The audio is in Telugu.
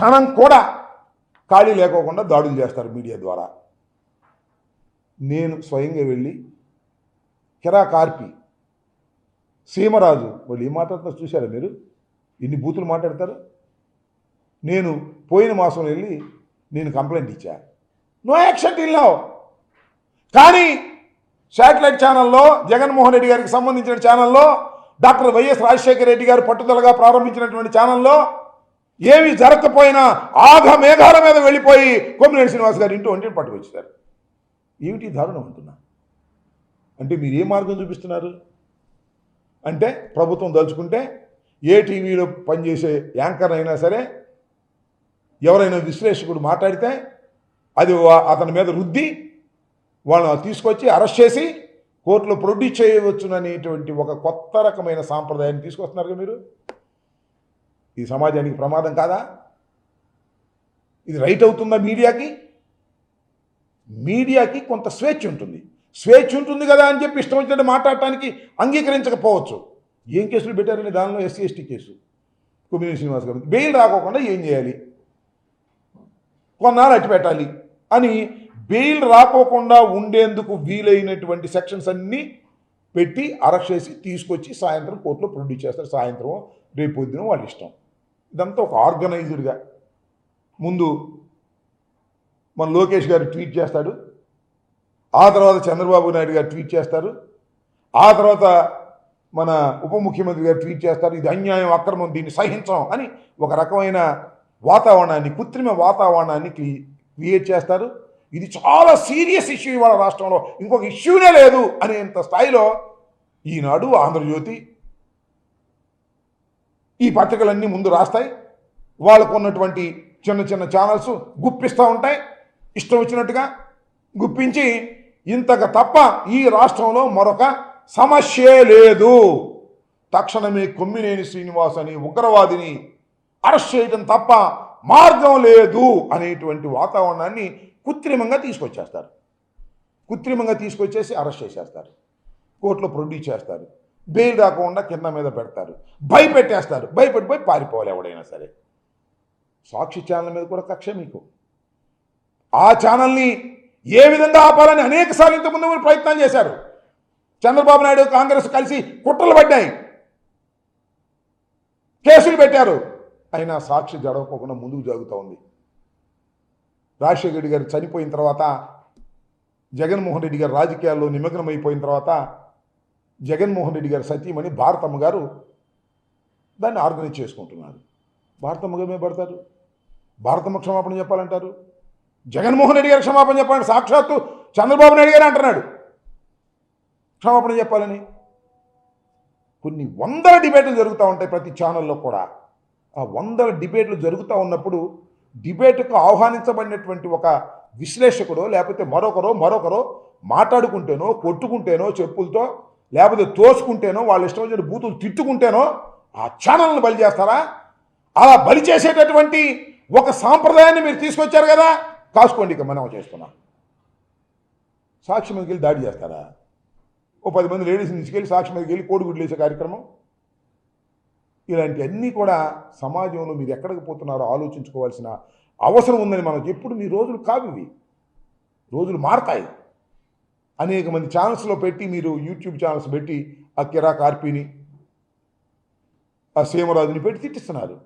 క్షణం కూడా ఖాళీ లేకోకుండా దాడులు చేస్తారు మీడియా ద్వారా. నేను స్వయంగా వెళ్ళి కిరా కార్పి, సీమరాజు వాళ్ళు ఏం మాట్లాడుతున్నారు చూశారా మీరు? ఇన్ని బూతులు మాట్లాడతారు. నేను పోయిన మాసం వెళ్ళి నేను కంప్లైంట్ ఇచ్చా, నో యాక్షన్ టిల్ నౌ. కానీ శాటిలైట్ ఛానల్లో జగన్మోహన్ రెడ్డి గారికి సంబంధించిన ఛానల్లో డాక్టర్ వైఎస్ రాజశేఖర రెడ్డి గారు పట్టుదలగా ప్రారంభించినటువంటి ఛానల్లో ఏమి జరగకపోయినా ఆఘ మేఘాల మీద వెళ్ళిపోయి కొమ్మినేని శ్రీనివాస్ గారు ఇంటూ ఒంటిని పట్టుకొచ్చారు. ఏమిటి దారుణం అంటున్నా? అంటే మీరు ఏ మార్గం చూపిస్తున్నారు? అంటే ప్రభుత్వం దలుచుకుంటే ఏ టీవీలో పనిచేసే యాంకర్ అయినా సరే ఎవరైనా విశ్లేషకుడు మాట్లాడితే అది అతని మీద రుద్ది వాళ్ళని తీసుకొచ్చి అరెస్ట్ చేసి కోర్టులో ప్రొడ్యూస్ చేయవచ్చుననేటువంటి ఒక కొత్త రకమైన సాంప్రదాయాన్ని తీసుకొస్తున్నారు కదా మీరు. ఈ సమాజానికి ప్రమాదం కాదా? ఇది రైట్ అవుతుందా మీడియాకి? మీడియాకి కొంత స్వేచ్ఛ ఉంటుంది. స్వేచ్ఛ ఉంటుంది కదా అని చెప్పి ఇష్టం వచ్చినట్టు మాట్లాడటానికి అంగీకరించకపోవచ్చు. ఏం కేసులు పెట్టారని దానిలో SC ST case Kommineni Srinivas గారు బెయిల్ రాకోకుండా ఏం చేయాలి, కొన్నాళ్ళు అట్టి పెట్టాలి అని బెయిల్ రాకోకుండా ఉండేందుకు వీలైనటువంటి సెక్షన్స్ అన్నీ పెట్టి అరెస్ట్ చేసి తీసుకొచ్చి సాయంత్రం కోర్టులో ప్రొడ్యూస్ చేస్తారు. సాయంత్రం రేపు పొద్దున వాళ్ళ ఇష్టం. ఇదంతా ఒక ఆర్గనైజ్డ్గా ముందు మన లోకేష్ గారు ట్వీట్ చేస్తాడు, ఆ తర్వాత చంద్రబాబు నాయుడు గారు ట్వీట్ చేస్తారు, ఆ తర్వాత మన ఉప ముఖ్యమంత్రి గారు ట్వీట్ చేస్తారు. ఇది అన్యాయం, అక్రమం, దీన్ని సహించం అని ఒక రకమైన వాతావరణాన్ని, కృత్రిమ వాతావరణాన్ని క్రియేట్ చేస్తారు. ఇది చాలా సీరియస్ ఇష్యూ ఇవాళ రాష్ట్రంలో, ఇంకొక ఇష్యూనే లేదు అనేంత స్థాయిలో ఈనాడు, ఆంధ్రజ్యోతి ఈ పత్రికలన్నీ ముందు రాస్తాయి. వాళ్ళకు ఉన్నటువంటి చిన్న చిన్న ఛానల్స్ గుప్పిస్తూ ఉంటాయి, ఇష్టం వచ్చినట్టుగా గుప్పించి ఇంతకు తప్ప ఈ రాష్ట్రంలో మరొక సమస్యే లేదు, తక్షణమే కొమ్మినేని శ్రీనివాస్ అని ఉగ్రవాదిని అరెస్ట్ చేయడం తప్ప మార్గం లేదు అనేటువంటి వాతావరణాన్ని కృత్రిమంగా తీసుకొచ్చేస్తారు. కృత్రిమంగా తీసుకొచ్చేసి అరెస్ట్ చేసేస్తారు, కోర్టులో ప్రొడ్యూస్ చేస్తారు, బెయిల్ రాకుండా కింద మీద పెడతారు, భయపెట్టేస్తారు. భయపడిపోయి పారిపోవాలి ఎవడైనా సరే. సాక్షి ఛానల్ మీద కూడా కక్ష మీకు. ఆ ఛానల్ని ఏ విధంగా ఆపాలని అనేక సార్లు ఇంతకుముందు ప్రయత్నం చేశారు. చంద్రబాబు నాయుడు కాంగ్రెస్ కలిసి కుట్రలు పడ్డాయి, కేసులు పెట్టారు. అయినా సాక్షి జడవకోకుండా ముందుకు జరుగుతూ ఉంది. రాజశేఖర రెడ్డి గారు చనిపోయిన తర్వాత, జగన్మోహన్ రెడ్డి గారు రాజకీయాల్లో నిమగ్నమైపోయిన తర్వాత, జగన్మోహన్ రెడ్డి గారి సతీమణి భారతమ్మ గారు దాన్ని ఆర్గనైజ్ చేసుకుంటున్నారు. భారతమ్మ గారు మీద పడతారు, భారతమ్మ క్షమాపణ చెప్పాలంటారు, జగన్మోహన్ రెడ్డి గారు క్షమాపణ చెప్పాలంటే సాక్షాత్తు చంద్రబాబు నాయుడు గారు అంటున్నాడు క్షమాపణ చెప్పాలని. కొన్ని వందల డిబేట్లు జరుగుతూ ఉంటాయి ప్రతి ఛానల్లో కూడా. ఆ వందల డిబేట్లు జరుగుతూ ఉన్నప్పుడు డిబేట్కు ఆహ్వానించబడినటువంటి ఒక విశ్లేషకుడో లేకపోతే మరొకరో మాట్లాడుకుంటేనో, కొట్టుకుంటేనో, చెప్పులతో లేకపోతే తోసుకుంటేనో, వాళ్ళు ఇష్టం వచ్చిన బూతులు తిట్టుకుంటేనో ఆ ఛానల్ని బలి చేస్తారా? అలా బలి చేసేటటువంటి ఒక సాంప్రదాయాన్ని మీరు తీసుకొచ్చారు కదా, కాసుకోండి. ఇక మనం చేస్తున్నాం. సాక్షి మీదకి వెళ్ళి దాడి చేస్తారా? ఓ 10 మంది లేడీస్ని తీసుకెళ్ళి సాక్షి మీదకి వెళ్ళి కోడిగుడ్లు వేసే కార్యక్రమం. ఇలాంటివన్నీ కూడా సమాజంలో మీరు ఎక్కడికి పోతున్నారో ఆలోచించుకోవాల్సిన అవసరం ఉందని మనకు. ఎప్పుడు మీ రోజులు కావు ఇవి, రోజులు మారతాయి. అనేక మంది ఛానల్స్లో పెట్టి మీరు యూట్యూబ్ ఛానల్స్ పెట్టి ఆ కిరా కార్పీని, ఆ సీమరాజుని పెట్టి తిట్టిస్తున్నారు.